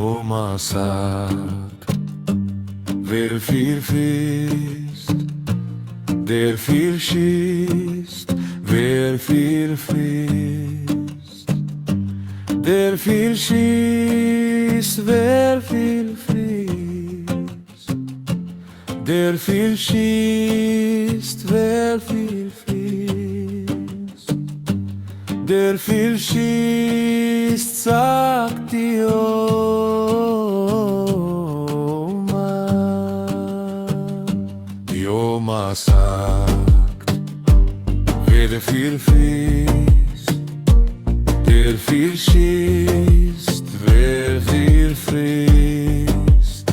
Oma sagt, wer viel frisst, der viel schießt, wer viel frisst, der viel schießt, wer viel frisst, der viel schießt, wer viel frisst, der viel schießt, sagt die Oma. Die Oma sagt, wer viel frisst, der viel schießt, wer viel frisst,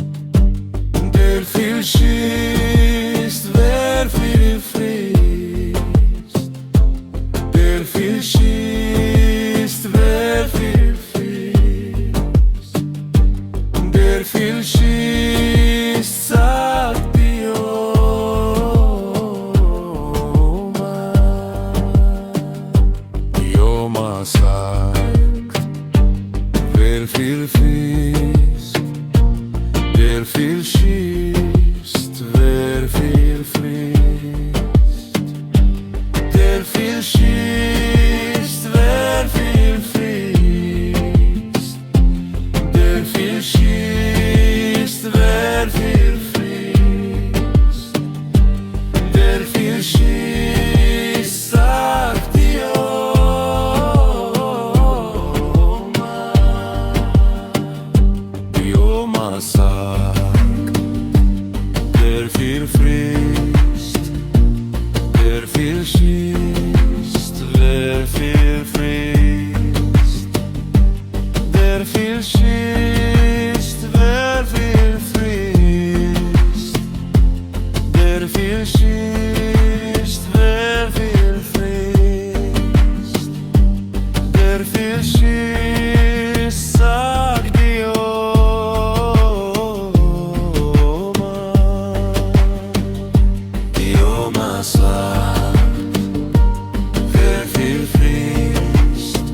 der viel schießt, wer viel frisst, der viel schießt, wer viel frisst, der viel schießt, sagt die Oma. Die Oma sagt, wer viel frisst, der viel schießt, wer viel frisst, der viel schießt, wer viel frisst, der viel schießt, wer viel frisst, der viel schießt, sagt die Oma. Die Oma sagt, der viel frisst, der viel schießt, wer viel frisst, der viel schießt, wer viel frisst, der viel schießt, wer viel frisst, der viel schießt, sagt die Oma. Die Oma sagt, wer viel frisst,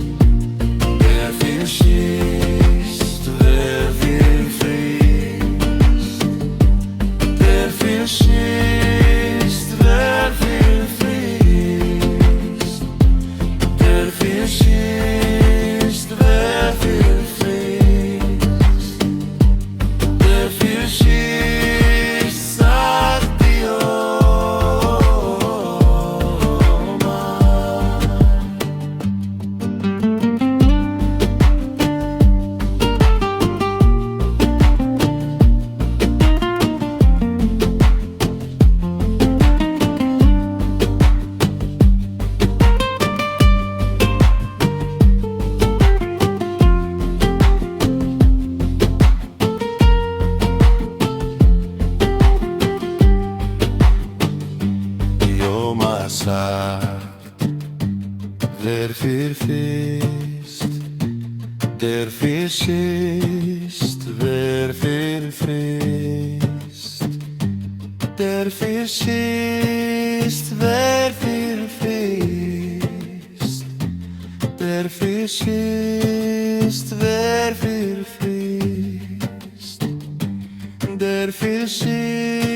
der viel schießt, wer viel frisst, der viel schießt, wer viel frisst, der viel schießt, wer viel frisst, der viel schießt, sagt die Oma. Die Oma sagt, wer viel frisst, der viel schießt, wer viel frisst, der viel schießt, wer viel frisst, der viel schießt, wer viel frisst, der viel schießt.